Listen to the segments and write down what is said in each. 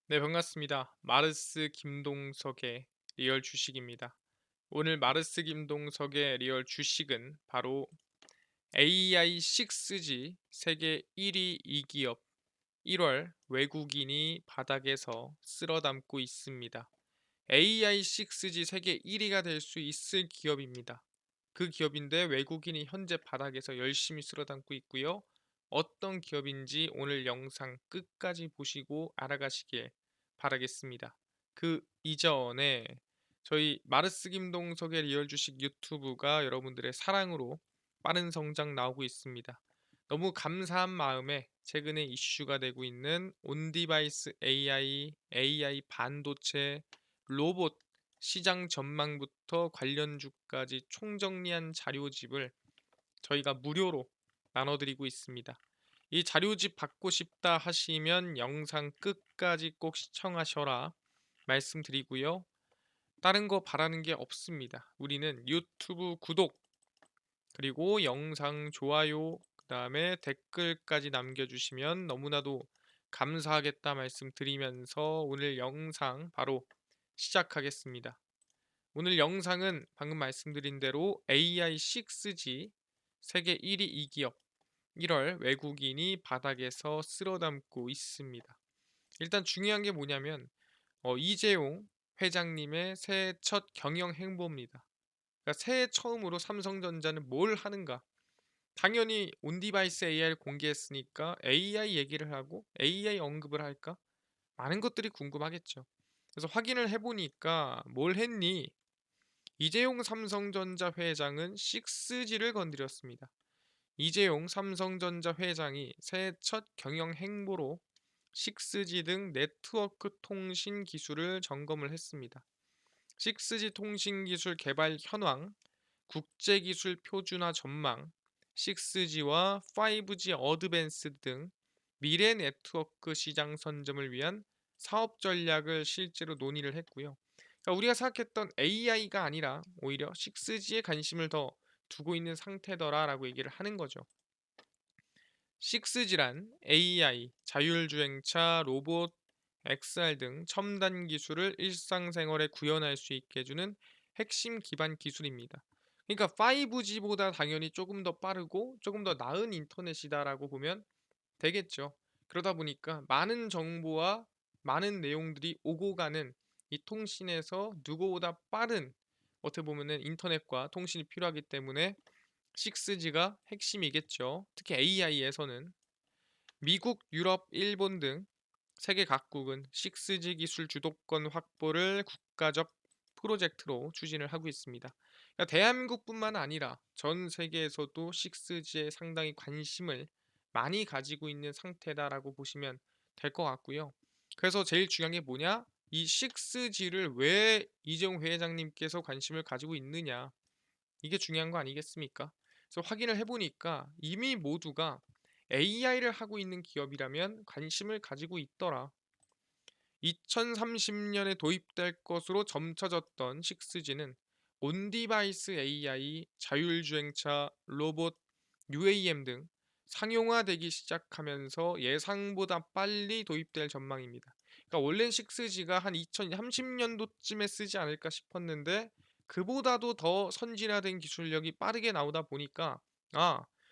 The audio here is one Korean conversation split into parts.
네, 반갑습니다. 마르스 김동석의 리얼 주식입니다. 오늘 마르스 김동석의 리얼 주식은 바로 AI6G 세계 1위 이기업 1월 외국인이 바닥에서 쓸어담고 있습니다. AI6G 세계 1위가 될 수 있을 기업입니다. 그 기업인데 외국인이 현재 바닥에서 열심히 쓸어담고 있고요. 어떤 기업인지 오늘 영상 끝까지 보시고 알아가시길 바라겠습니다. 그 이전에 저희 마르스 김동석의 리얼 주식 유튜브가 여러분들의 사랑으로 빠른 성장 나오고 있습니다. 너무 감사한 마음에 최근에 이슈가 되고 있는 온디바이스 AI 반도체, 로봇 시장 전망부터 관련주까지 총정리한 자료집을 저희가 무료로 나눠드리고 있습니다. 이 자료집 받고 싶다 하시면 영상 끝까지 꼭 시청하셔라 말씀드리고요. 다른 거 바라는 게 없습니다. 우리는 유튜브 구독, 그리고 영상 좋아요, 그 다음에 댓글까지 남겨주시면 너무나도 감사하겠다 말씀드리면서 오늘 영상 바로 시작하겠습니다. 오늘 영상은 방금 말씀드린 대로 AI6G 세계 1위 이기업 1월 외국인이 바닥에서 쓸어담고 있습니다. 일단 중요한 게 뭐냐면 이재용 회장님의 새해 첫 경영 행보입니다. 그러니까 새해 처음으로 삼성전자는 뭘 하는가? 당연히 온디바이스 AI를 공개했으니까 AI 얘기를 하고 AI 언급을 할까? 많은 것들이 궁금하겠죠. 그래서 확인을 해보니까 뭘 했니? 이재용 삼성전자 회장은 6G를 건드렸습니다. 이재용 삼성전자 회장이 새해 첫 경영 행보로 6G 등 네트워크 통신 기술을 점검을 했습니다. 6G 통신 기술 개발 현황, 국제 기술 표준화 전망, 6G와 5G 어드밴스 등 미래 네트워크 시장 선점을 위한 사업 전략을 실제로 논의를 했고요. 그러니까 우리가 생각했던 AI가 아니라 오히려 6G에 관심을 더 두고 있는 상태더라라고 얘기를 하는 거죠. 6G란 AI, 자율주행차, 로봇, XR 등 첨단 기술을 일상생활에 구현할 수 있게 해주는 핵심 기반 기술입니다. 그러니까 5G보다 당연히 조금 더 빠르고 조금 더 나은 인터넷이다라고 보면 되겠죠. 그러다 보니까 많은 정보와 많은 내용들이 오고 가는 이 통신에서 누구보다 빠른, 어떻게 보면은 인터넷과 통신이 필요하기 때문에 6G가 핵심이겠죠. 특히 AI에서는 미국, 유럽, 일본 등 세계 각국은 6G 기술 주도권 확보를 국가적 프로젝트로 추진을 하고 있습니다. 그러니까 대한민국뿐만 아니라 전 세계에서도 6G에 상당히 관심을 많이 가지고 있는 상태다라고 보시면 될 것 같고요. 그래서 제일 중요한 게 뭐냐? 이 6G를 왜 이재용 회장님께서 관심을 가지고 있느냐? 이게 중요한 거 아니겠습니까? 그래서 확인을 해보니까 이미 모두가 AI를 하고 있는 기업이라면 관심을 가지고 있더라. 2030년에 도입될 것으로 점쳐졌던 6G는 온디바이스 AI, 자율주행차, 로봇, UAM 등 상용화되기 시작하면서 예상보다 빨리 도입될 전망입니다. 그러니까 원래는 6G가 한 2030년도쯤에 쓰지 않을까 싶었는데 그보다도 더 선진화된 기술력이 빠르게 나오다 보니까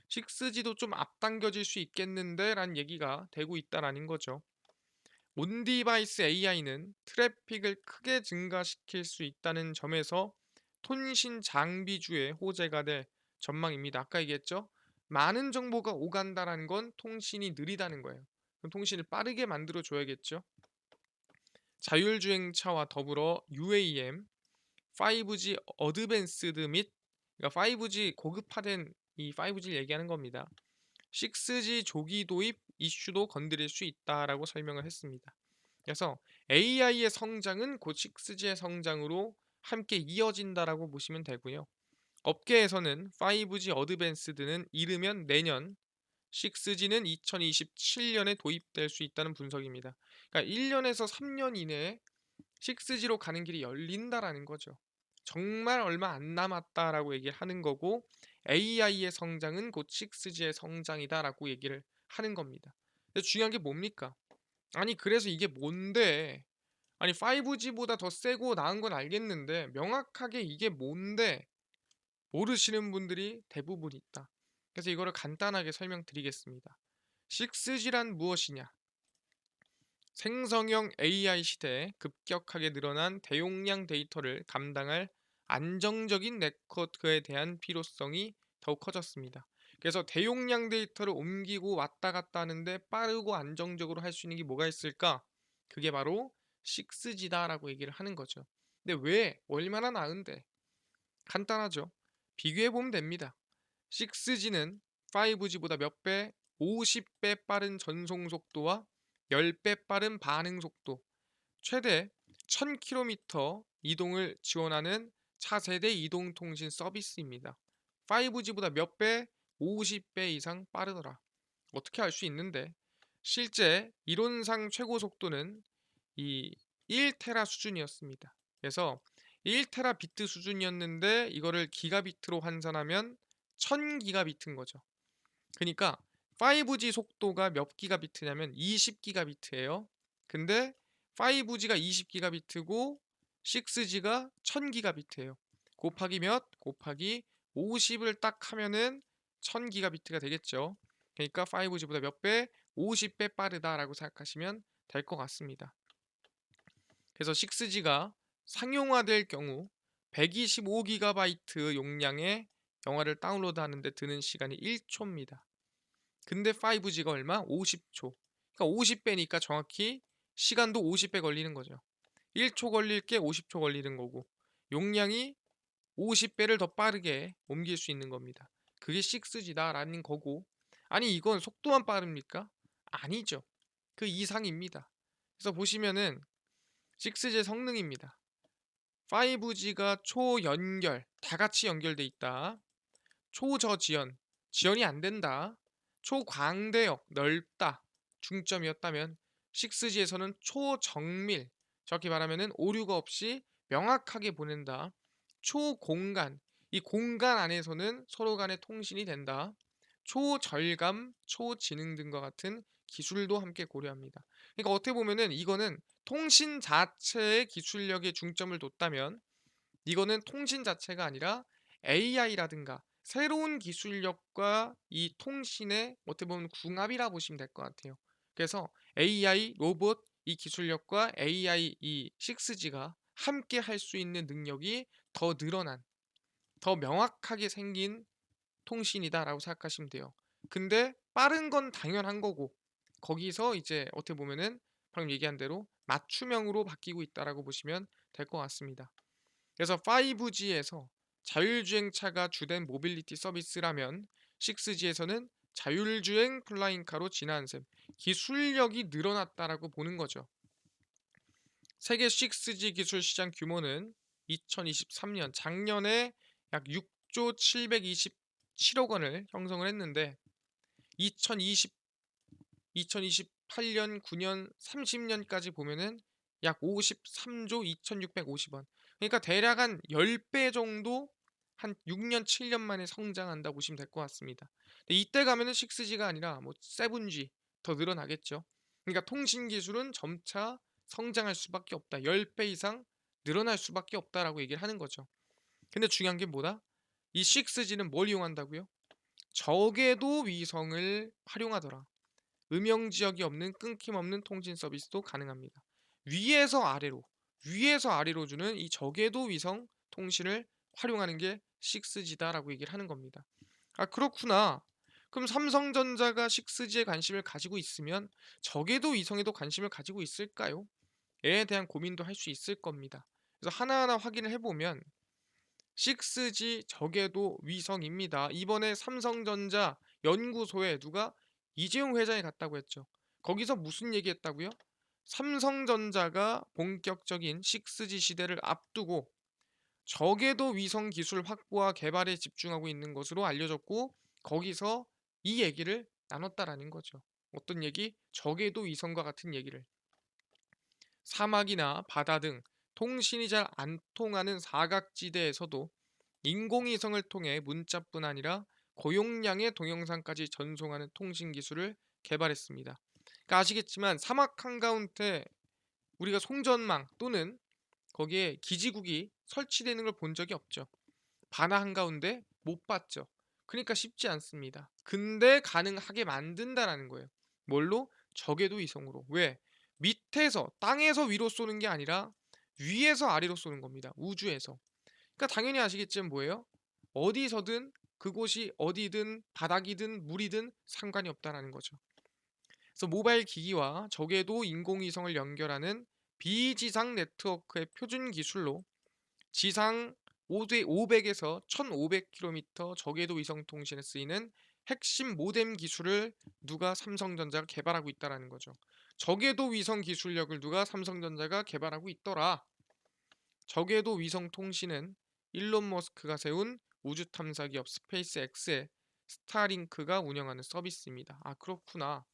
6G도 좀 앞당겨질 수 있겠는데 라는 얘기가 되고 있다라는 거죠. 온디바이스 AI는 트래픽을 크게 증가시킬 수 있다는 점에서 통신 장비주의 호재가 될 전망입니다. 아까 얘기했죠? 많은 정보가 오간다라는 건 통신이 느리다는 거예요. 그럼 통신을 빠르게 만들어 줘야겠죠? 자율주행차와 더불어 UAM, 5G 어드밴스드 및 그러니까 5G 고급화된 이 5G를 얘기하는 겁니다. 6G 조기 도입 이슈도 건드릴 수 있다라고 설명을 했습니다. 그래서 AI의 성장은 곧 6G의 성장으로 함께 이어진다라고 보시면 되고요. 업계에서는 5G 어드밴스드는 이르면 내년, 6G는 2027년에 도입될 수 있다는 분석입니다. 그러니까 1년에서 3년 이내에 6G로 가는 길이 열린다라는 거죠. 정말 얼마 안 남았다라고 얘기를 하는 거고 AI의 성장은 곧 6G의 성장이다라고 얘기를 하는 겁니다. 근데 중요한 게 뭡니까? 아니 그래서 이게 뭔데? 아니 5G보다 더 세고 나은 건 알겠는데 명확하게 이게 뭔데 모르시는 분들이 대부분 있다. 그래서 이거를 간단하게 설명드리겠습니다. 6G란 무엇이냐? 생성형 AI 시대에 급격하게 늘어난 대용량 데이터를 감당할 안정적인 네트워크에 대한 필요성이 더욱 커졌습니다. 그래서 대용량 데이터를 옮기고 왔다 갔다 하는데 빠르고 안정적으로 할 수 있는 게 뭐가 있을까? 그게 바로 6G다라고 얘기를 하는 거죠. 근데 왜? 얼마나 나은데? 간단하죠. 비교해 보면 됩니다. 6G는 5G보다 몇 배? 50배 빠른 전송 속도와 10배 빠른 반응 속도, 최대 1000km 이동을 지원하는 차세대 이동통신 서비스입니다. 5G보다 몇 배? 50배 이상 빠르더라. 어떻게 알 수 있는데? 실제 이론상 최고 속도는 이 1테라 수준이었습니다. 그래서 1테라 비트 수준이었는데 이거를 기가비트로 환산하면 1000기가비트인 거죠. 그러니까 5G 속도가 몇 기가비트냐면 20기가비트예요. 근데 5G가 20기가비트고 6G가 1000기가비트예요. 곱하기 몇? 곱하기 50을 딱 하면은 1000기가비트가 되겠죠. 그러니까 5G보다 몇 배? 50배 빠르다라고 생각하시면 될 것 같습니다. 그래서 6G가 상용화될 경우 125GB 용량의 영화를 다운로드 하는데 드는 시간이 1초입니다. 근데 5G가 얼마? 50초. 그러니까 50배니까 정확히 시간도 50배 걸리는 거죠. 1초 걸릴 게 50초 걸리는 거고 용량이 50배를 더 빠르게 옮길 수 있는 겁니다. 그게 6G다라는 거고, 아니 이건 속도만 빠릅니까? 아니죠. 그 이상입니다. 그래서 보시면은 6G의 성능입니다. 5G가 초연결, 다 같이 연결돼 있다. 초저지연, 지연이 안 된다. 초광대역, 넓다. 중점이었다면 6G에서는 초정밀, 정확히 말하면 오류가 없이 명확하게 보낸다. 초공간, 이 공간 안에서는 서로 간의 통신이 된다. 초절감, 초지능 등과 같은 기술도 함께 고려합니다. 그러니까 어떻게 보면은 이거는 통신 자체의 기술력에 중점을 뒀다면, 이거는 통신 자체가 아니라 AI라든가 새로운 기술력과 이 통신의 어떻게 보면 궁합이라 보시면 될 것 같아요. 그래서 AI 로봇 이 기술력과 AI 이 6G가 함께 할 수 있는 능력이 더 늘어난, 더 명확하게 생긴 통신이다라고 생각하시면 돼요. 근데 빠른 건 당연한 거고 거기서 이제 어떻게 보면은 방금 얘기한 대로 맞춤형으로 바뀌고 있다라고 보시면 될 것 같습니다. 그래서 5G에서 자율주행차가 주된 모빌리티 서비스라면 6G에서는 자율주행 플라잉카로 진화한 셈, 기술력이 늘어났다라고 보는 거죠. 세계 6G 기술 시장 규모는 2023년 작년에 약 6조 727억 원을 형성을 했는데 2020 2028년, 9년, 30년까지 보면은 약 53조 2650원. 그러니까 대략 한 10배 정도 한 6년, 7년 만에 성장한다 보시면 될 것 같습니다. 근데 이때 가면은 6G가 아니라 뭐 7G 더 늘어나겠죠. 그러니까 통신 기술은 점차 성장할 수밖에 없다. 10배 이상 늘어날 수밖에 없다라고 얘기를 하는 거죠. 근데 중요한 게 뭐다? 이 6G는 뭘 이용한다고요? 적외도 위성을 활용하더라. 음영 지역이 없는 끊김없는 통신 서비스도 가능합니다. 위에서 아래로, 위에서 아래로 주는 이 저궤도 위성 통신을 활용하는 게 6G다라고 얘기를 하는 겁니다. 아, 그렇구나. 그럼 삼성전자가 6G에 관심을 가지고 있으면 저궤도 위성에도 관심을 가지고 있을까요? 에 대한 고민도 할 수 있을 겁니다. 그래서 하나하나 확인을 해보면 6G 저궤도 위성입니다. 이번에 삼성전자 연구소에 누가 이재용 회장이 갔다고 했죠. 거기서 무슨 얘기했다고요? 삼성전자가 본격적인 6G 시대를 앞두고 저궤도 위성 기술 확보와 개발에 집중하고 있는 것으로 알려졌고 거기서 이 얘기를 나눴다라는 거죠. 어떤 얘기? 저궤도 위성과 같은 얘기를. 사막이나 바다 등 통신이 잘 안 통하는 사각지대에서도 인공위성을 통해 문자뿐 아니라 고용량의 동영상까지 전송하는 통신 기술을 개발했습니다. 그러니까 아시겠지만 사막 한가운데 우리가 송전망 또는 거기에 기지국이 설치되는 걸 본 적이 없죠. 바다 한가운데 못 봤죠. 그러니까 쉽지 않습니다. 근데 가능하게 만든다라는 거예요. 뭘로? 적외도 위성으로. 왜? 밑에서 땅에서 위로 쏘는 게 아니라 위에서 아래로 쏘는 겁니다. 우주에서. 그러니까 당연히 아시겠지만 뭐예요? 어디서든 그곳이 어디든 바닥이든 물이든 상관이 없다라는 거죠. 그래서 모바일 기기와 적외도 인공위성을 연결하는 비지상 네트워크의 표준 기술로 지상 500에서 1500km 적외도 위성 통신에 쓰이는 핵심 모뎀 기술을 누가 삼성전자가 개발하고 있다라는 거죠. 적외도 위성 기술력을 누가 삼성전자가 개발하고 있더라. 적외도 위성 통신은 일론 머스크가 세운 우주 탐사 기업 스페이스X의 스타링크가 운영하는 서비스입니다. 아, 그렇구나.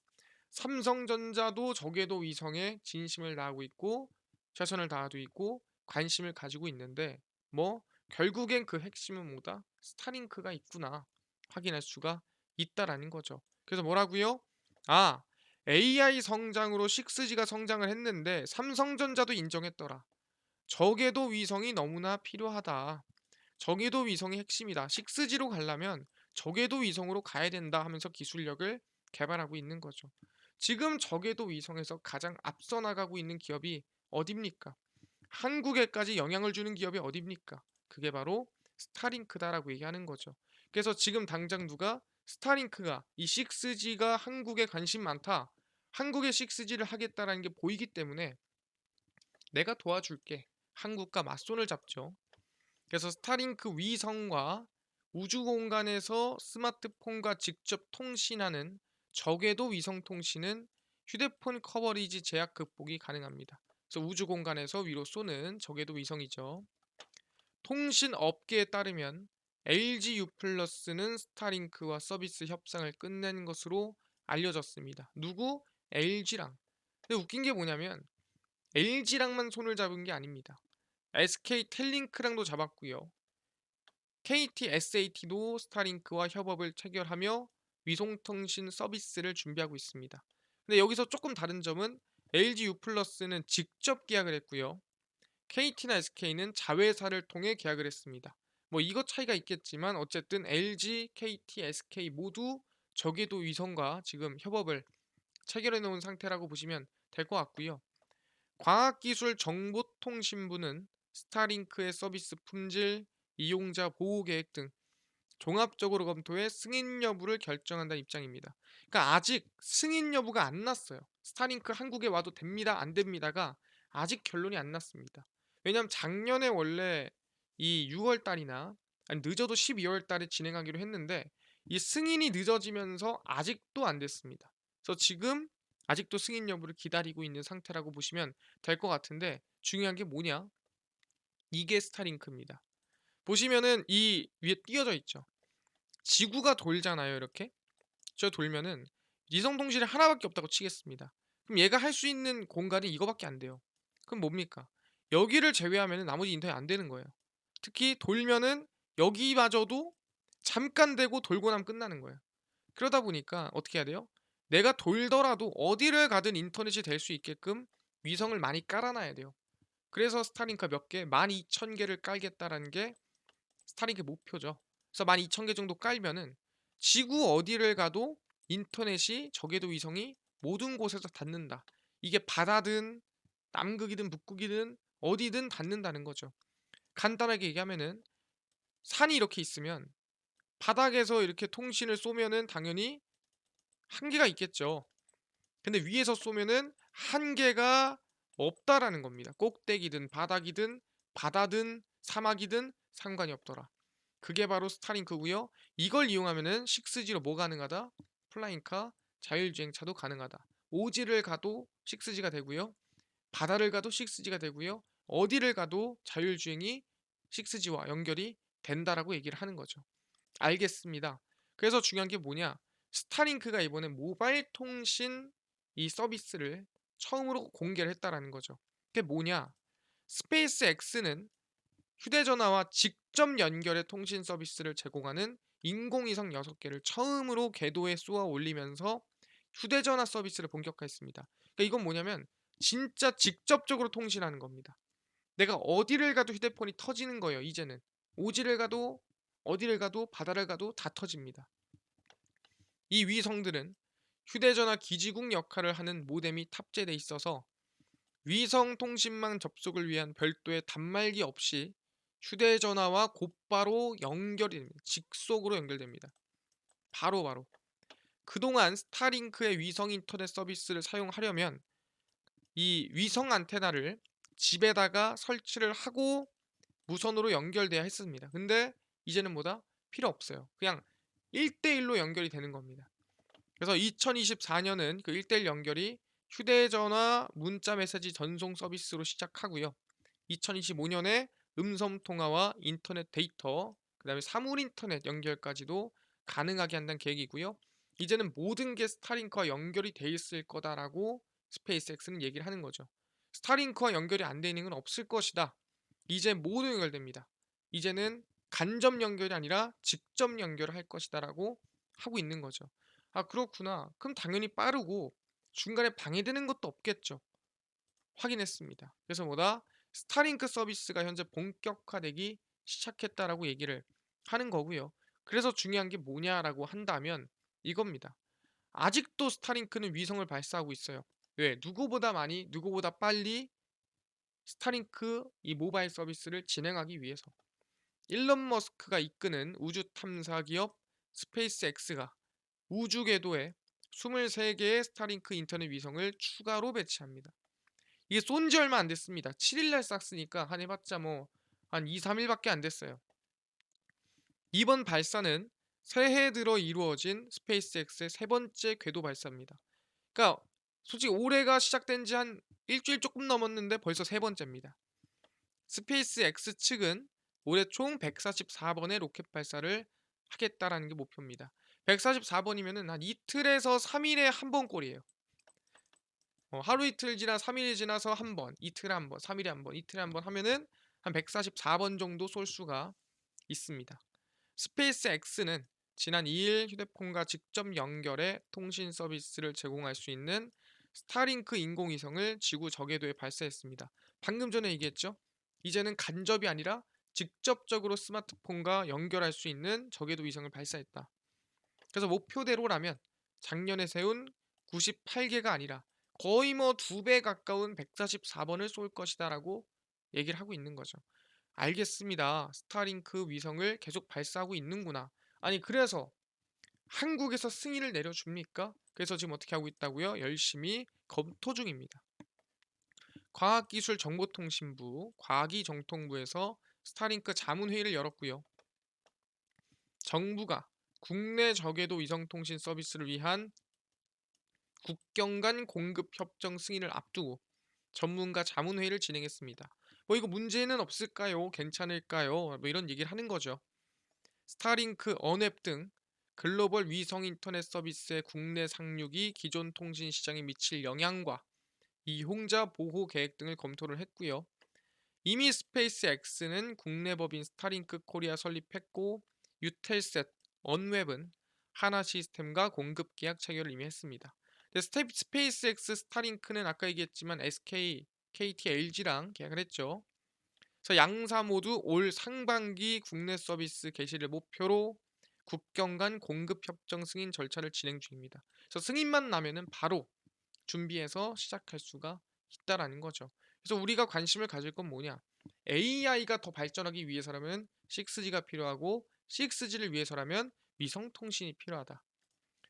삼성전자도 적외도 위성에 진심을 다하고 있고 최선을 다하고 있고 관심을 가지고 있는데 뭐 결국엔 그 핵심은 뭐다? 스타링크가 있구나 확인할 수가 있다라는 거죠. 그래서 뭐라고요? 아, AI 성장으로 6G가 성장을 했는데 삼성전자도 인정했더라. 적외도 위성이 너무나 필요하다. 적외도 위성이 핵심이다. 6G로 가려면 적외도 위성으로 가야 된다 하면서 기술력을 개발하고 있는 거죠. 지금 적외도 위성에서 가장 앞서 나가고 있는 기업이 어딥니까? 한국에까지 영향을 주는 기업이 어딥니까? 그게 바로 스타링크다라고 얘기하는 거죠. 그래서 지금 당장 누가 스타링크가 이 6G가 한국에 관심 많다. 한국에 6G를 하겠다라는 게 보이기 때문에 내가 도와줄게. 한국과 맞손을 잡죠. 그래서 스타링크 위성과 우주 공간에서 스마트폰과 직접 통신하는 적외도 위성 통신은 휴대폰 커버리지 제약 극복이 가능합니다. 그래서 우주 공간에서 위로 쏘는 적외도 위성이죠. 통신 업계에 따르면 LG U+는 스타링크와 서비스 협상을 끝낸 것으로 알려졌습니다. 누구? LG랑. 근데 웃긴 게 뭐냐면 LG랑만 손을 잡은 게 아닙니다. SK 텔링크랑도 잡았고요. KT SAT도 스타링크와 협업을 체결하며 위성통신 서비스를 준비하고 있습니다. 근데 여기서 조금 다른 점은 LG U+는 직접 계약을 했고요. KT나 SK는 자회사를 통해 계약을 했습니다. 뭐 이것 차이가 있겠지만 어쨌든 LG, KT, SK 모두 저궤도 위성과 지금 협업을 체결해 놓은 상태라고 보시면 될 것 같고요. 과학기술정보통신부는 스타링크의 서비스 품질, 이용자 보호 계획 등 종합적으로 검토해 승인 여부를 결정한다는 입장입니다. 그러니까 아직 승인 여부가 안 났어요. 스타링크 한국에 와도 됩니다, 안 됩니다가 아직 결론이 안 났습니다. 왜냐하면 작년에 원래 이 6월 달이나 아니 늦어도 12월 달에 진행하기로 했는데 이 승인이 늦어지면서 아직도 안 됐습니다. 그래서 지금 아직도 승인 여부를 기다리고 있는 상태라고 보시면 될 것 같은데 중요한 게 뭐냐? 이게 스타링크입니다. 보시면은 이 위에 띄어져 있죠. 지구가 돌잖아요, 이렇게. 저 돌면은 위성통신이 하나밖에 없다고 치겠습니다. 그럼 얘가 할 수 있는 공간이 이거밖에 안 돼요. 그럼 뭡니까? 여기를 제외하면 나머지 인터넷 안 되는 거예요. 특히 돌면은 여기마저도 잠깐 되고 돌고 나면 끝나는 거예요. 그러다 보니까 어떻게 해야 돼요? 내가 돌더라도 어디를 가든 인터넷이 될 수 있게끔 위성을 많이 깔아놔야 돼요. 그래서 스타링크 몇 개, 12,000개를 깔겠다라는 게 스타링크 목표죠. 그래서 12,000개 정도 깔면은 지구 어디를 가도 인터넷이 적외도 위성이 모든 곳에서 닿는다. 이게 바다든 남극이든 북극이든 어디든 닿는다는 거죠. 간단하게 얘기하면은 산이 이렇게 있으면 바닥에서 이렇게 통신을 쏘면은 당연히 한계가 있겠죠. 근데 위에서 쏘면은 한계가 없다라는 겁니다. 꼭대기든 바닥이든 바다든 사막이든 상관이 없더라. 그게 바로 스타링크고요. 이걸 이용하면은 6G로 뭐 가능하다? 플라잉카, 자율주행차도 가능하다. 오지를 가도 6G가 되고요. 바다를 가도 6G가 되고요. 어디를 가도 자율주행이 6G와 연결이 된다라고 얘기를 하는 거죠. 알겠습니다. 그래서 중요한 게 뭐냐? 스타링크가 이번에 모바일 통신 이 서비스를 처음으로 공개를 했다라는 거죠. 그게 뭐냐? 스페이스 X는 휴대전화와 직접 연결해 통신 서비스를 제공하는 인공위성 6개를 처음으로 궤도에 쏘아 올리면서 휴대전화 서비스를 본격화했습니다. 그러니까 이건 뭐냐면 진짜 직접적으로 통신하는 겁니다. 내가 어디를 가도 휴대폰이 터지는 거예요, 이제는. 오지를 가도 어디를 가도 바다를 가도 다 터집니다. 이 위성들은 휴대전화 기지국 역할을 하는 모뎀이 탑재돼 있어서 위성 통신망 접속을 위한 별도의 단말기 없이 휴대전화와 곧바로 연결이 됩니다. 직속으로 연결됩니다. 바로바로. 그동안 스타링크의 위성 인터넷 서비스를 사용하려면 이 위성 안테나를 집에다가 설치를 하고 무선으로 연결돼야 했습니다. 근데 이제는 뭐다? 필요 없어요. 그냥 1대1로 연결이 되는 겁니다. 그래서 2024년은 그 1대1 연결이 휴대전화 문자 메시지 전송 서비스로 시작하고요. 2025년에 음성 통화와 인터넷 데이터, 그다음에 사물 인터넷 연결까지도 가능하게 한다는 계획이고요. 이제는 모든 게 스타링크와 연결이 돼 있을 거다라고 스페이스X는 얘기를 하는 거죠. 스타링크와 연결이 안 돼 있는 건 없을 것이다. 이제 모두 연결됩니다. 이제는 간접 연결이 아니라 직접 연결을 할 것이다라고 하고 있는 거죠. 아, 그렇구나. 그럼 당연히 빠르고 중간에 방해되는 것도 없겠죠. 확인했습니다. 그래서 뭐다? 스타링크 서비스가 현재 본격화되기 시작했다라고 얘기를 하는 거고요. 그래서 중요한 게 뭐냐라고 한다면 이겁니다. 아직도 스타링크는 위성을 발사하고 있어요. 왜? 누구보다 많이, 누구보다 빨리 스타링크 이 모바일 서비스를 진행하기 위해서. 일론 머스크가 이끄는 우주 탐사 기업 스페이스X가 우주 궤도에 23개의 스타링크 인터넷 위성을 추가로 배치합니다. 이게 쏜 지 얼마 안 됐습니다. 7일날 쐈으니까 한 해봤자 뭐 한 2, 3일밖에 안 됐어요. 이번 발사는 새해 들어 이루어진 스페이스X의 세 번째 궤도 발사입니다. 그러니까 솔직히 올해가 시작된 지 한 일주일 조금 넘었는데 벌써 세 번째입니다. 스페이스X 측은 올해 총 144번의 로켓 발사를 하겠다라는 게 목표입니다. 144번이면은 한 이틀에서 3일에 한 번 꼴이에요. 하루 이틀 지나 3일이 지나서 한 번, 이틀에 한 번, 3일에 한 번, 이틀에 한 번 하면은 한 144번 정도 쏠 수가 있습니다. 스페이스X는 지난 2일 휴대폰과 직접 연결해 통신 서비스를 제공할 수 있는 스타링크 인공위성을 지구 저궤도에 발사했습니다. 방금 전에 얘기했죠? 이제는 간접이 아니라 직접적으로 스마트폰과 연결할 수 있는 저궤도 위성을 발사했다. 그래서 목표대로라면 작년에 세운 98개가 아니라 거의 뭐 2배 가까운 144번을 쏠 것이다라고 얘기를 하고 있는 거죠. 알겠습니다. 스타링크 위성을 계속 발사하고 있는구나. 아니, 그래서 한국에서 승인을 내려줍니까? 그래서 지금 어떻게 하고 있다고요? 열심히 검토 중입니다. 과학기술정보통신부, 과기정통부에서 스타링크 자문회의를 열었고요. 정부가 국내 저궤도 위성통신 서비스를 위한 국경 간 공급 협정 승인을 앞두고 전문가 자문회의를 진행했습니다. 뭐 이거 문제는 없을까요? 괜찮을까요? 뭐 이런 얘기를 하는 거죠. 스타링크, 언앱 등 글로벌 위성 인터넷 서비스의 국내 상륙이 기존 통신 시장에 미칠 영향과 이용자 보호 계획 등을 검토를 했고요. 이미 스페이스X는 국내 법인 스타링크 코리아 설립했고 유텔셋, 언웹은 하나 시스템과 공급 계약 체결을 이미 했습니다. 스페이스X 스타링크는 아까 얘기했지만 SK, KT, LG랑 계약을 했죠. 그래서 양사 모두 올 상반기 국내 서비스 개시를 목표로 국경 간 공급 협정 승인 절차를 진행 중입니다. 그래서 승인만 나면은 바로 준비해서 시작할 수가 있다라는 거죠. 그래서 우리가 관심을 가질 건 뭐냐? AI가 더 발전하기 위해서라면 6G가 필요하고 6G를 위해서라면 위성 통신이 필요하다.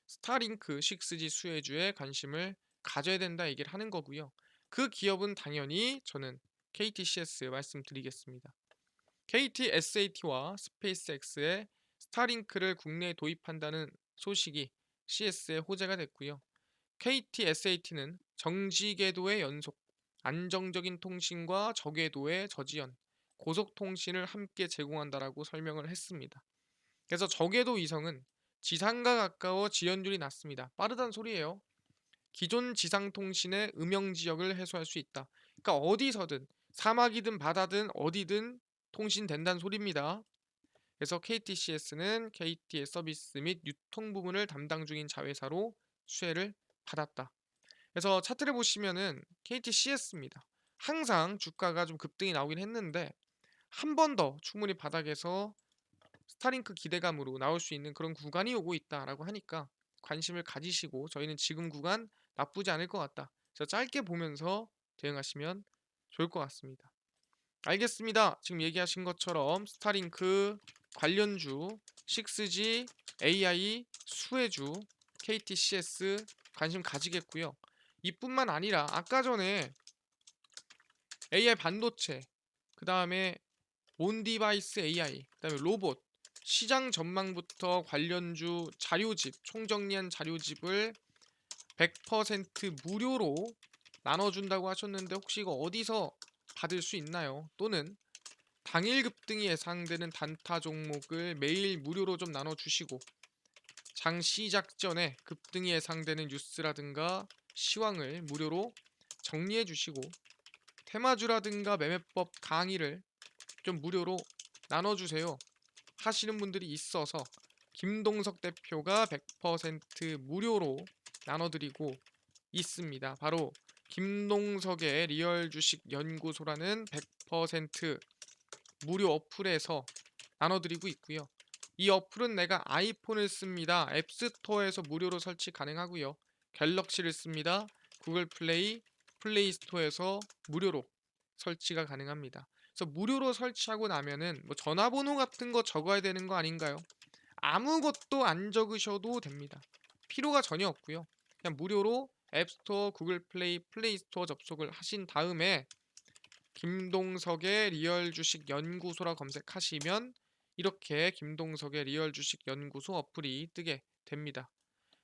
스타링크 6G 수혜주에 관심을 가져야 된다 얘기를 하는 거고요. 그 기업은 당연히 저는 KTCS 말씀드리겠습니다. KT SAT와 스페이스X의 스타링크를 국내에 도입한다는 소식이 CS에 호재가 됐고요. KT SAT는 정지궤도의 연속, 안정적인 통신과 저궤도의 저지연, 고속통신을 함께 제공한다라고 설명을 했습니다. 그래서 저궤도 위성은 지상과 가까워 지연율이 낮습니다. 빠르단 소리예요. 기존 지상통신의 음영 지역을 해소할 수 있다. 그러니까 어디서든 사막이든 바다든 어디든 통신된다는 소리입니다. 그래서 KTCS는 KT의 서비스 및 유통 부문을 담당 중인 자회사로 수혜를 받았다. 그래서 차트를 보시면은 KTCS입니다. 항상 주가가 좀 급등이 나오긴 했는데 한 번 더 충분히 바닥에서 스타링크 기대감으로 나올 수 있는 그런 구간이 오고 있다라고 하니까 관심을 가지시고 저희는 지금 구간 나쁘지 않을 것 같다. 그래서 짧게 보면서 대응하시면 좋을 것 같습니다. 알겠습니다. 지금 얘기하신 것처럼 스타링크 관련주, 6G, AI, 수혜주, KTCS 관심 가지겠고요. 이뿐만 아니라 아까 전에 AI 반도체, 그 다음에 온디바이스 AI, 그 다음에 로봇, 시장 전망부터 관련주 자료집, 총정리한 자료집을 100% 무료로 나눠준다고 하셨는데 혹시 이거 어디서 받을 수 있나요? 또는 당일 급등이 예상되는 단타 종목을 매일 무료로 좀 나눠주시고 장 시작 전에 급등이 예상되는 뉴스라든가 시황을 무료로 정리해 주시고 테마주라든가 매매법 강의를 좀 무료로 나눠주세요 하시는 분들이 있어서 김동석 대표가 100% 무료로 나눠드리고 있습니다. 바로 김동석의 리얼 주식 연구소라는 100% 무료 어플에서 나눠드리고 있고요. 이 어플은 내가 아이폰을 씁니다. 앱스토어에서 무료로 설치 가능하고요. 갤럭시를 씁니다. 구글 플레이, 플레이 스토어에서 무료로 설치가 가능합니다. 그래서 무료로 설치하고 나면은 뭐 전화번호 같은 거 적어야 되는 거 아닌가요? 아무것도 안 적으셔도 됩니다. 필요가 전혀 없고요. 그냥 무료로 앱스토어, 구글 플레이, 플레이 스토어 접속을 하신 다음에 김동석의 리얼 주식 연구소라 검색하시면 이렇게 김동석의 리얼 주식 연구소 어플이 뜨게 됩니다.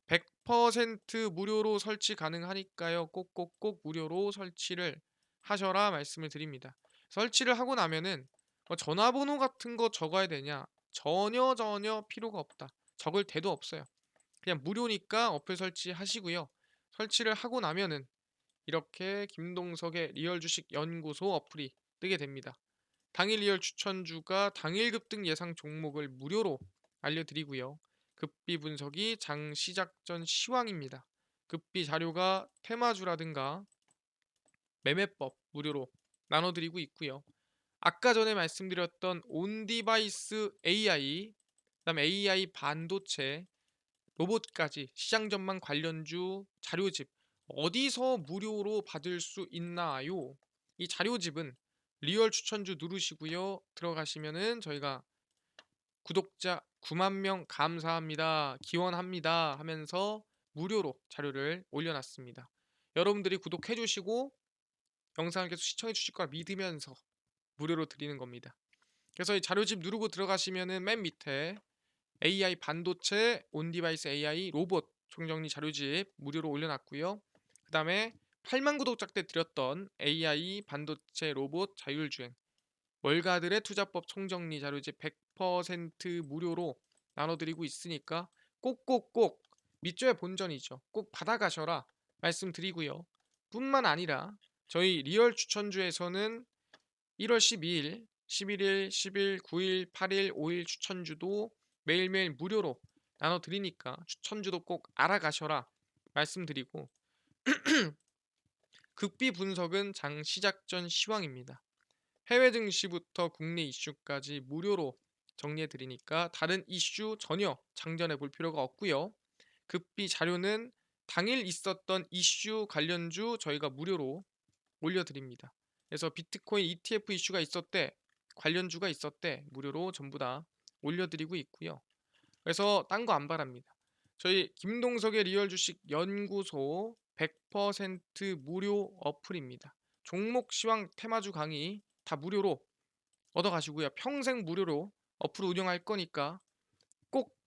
100% 무료로 설치 가능하니까요. 꼭꼭꼭 무료로 설치를 하셔라 말씀을 드립니다. 설치를 하고 나면은 뭐 전화번호 같은 거 적어야 되냐? 전혀 필요가 없다. 적을 데도 없어요. 그냥 무료니까 어플 설치하시고요. 설치를 하고 나면은 이렇게 김동석의 리얼 주식 연구소 어플이 뜨게 됩니다. 당일 리얼 추천주가 당일 급등 예상 종목을 무료로 알려드리고요. 급비 분석이 장 시작 전 시황입니다. 급비 자료가 테마주라든가 매매법 무료로 나눠드리고 있고요. 아까 전에 말씀드렸던 온디바이스 AI, 그다음 AI 반도체, 로봇까지 시장 전망 관련주 자료집 어디서 무료로 받을 수 있나요? 이 자료집은 리얼 추천주 누르시고요. 들어가시면은 저희가 구독자 9만 명 감사합니다. 기원합니다 하면서 무료로 자료를 올려놨습니다. 여러분들이 구독해 주시고 영상을 계속 시청해 주실 거라 믿으면서 무료로 드리는 겁니다. 그래서 이 자료집 누르고 들어가시면은 맨 밑에 AI 반도체, 온디바이스 AI, 로봇 총정리 자료집 무료로 올려놨고요. 그 다음에 8만 구독자 때 드렸던 AI 반도체 로봇 자율주행 월가들의 투자법 총정리 자료집 100% 무료로 나눠드리고 있으니까 꼭꼭꼭 밑줄의 본전이죠. 꼭 받아가셔라 말씀드리고요. 뿐만 아니라 저희 리얼 추천주에서는 1월 12일, 11일, 10일, 9일, 8일, 5일 추천주도 매일매일 무료로 나눠드리니까 추천주도 꼭 알아가셔라 말씀드리고 극비 분석은 장 시작 전 시황입니다. 해외 증시부터 국내 이슈까지 무료로 정리해드리니까 다른 이슈 전혀 장전해 볼 필요가 없고요. 급비 자료는 당일 있었던 이슈 관련주 저희가 무료로 올려드립니다. 그래서 비트코인 ETF 이슈가 있었대, 관련주가 있었대 무료로 전부 다 올려드리고 있고요. 그래서 딴 거 안 바랍니다. 저희 김동석의 리얼 주식 연구소 100% 무료 어플입니다. 종목 시황 테마주 강의 다 무료로 얻어가시고요. 평생 무료로 어플 운영할 거니까 꼭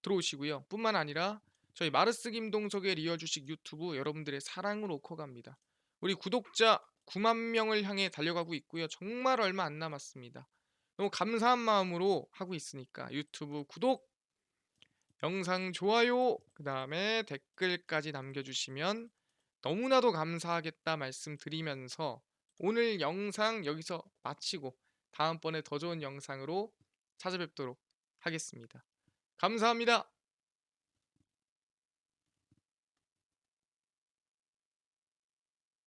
들어오시고요. 뿐만 아니라 저희 마르스 김동석의 리얼 주식 유튜브 여러분들의 사랑으로 커갑니다. 우리 구독자 9만 명을 향해 달려가고 있고요. 정말 얼마 안 남았습니다. 너무 감사한 마음으로 하고 있으니까 유튜브 구독, 영상 좋아요, 그 다음에 댓글까지 남겨주시면 너무나도 감사하겠다 말씀드리면서 오늘 영상 여기서 마치고 다음번에 더 좋은 영상으로 찾아뵙도록 하겠습니다. 감사합니다.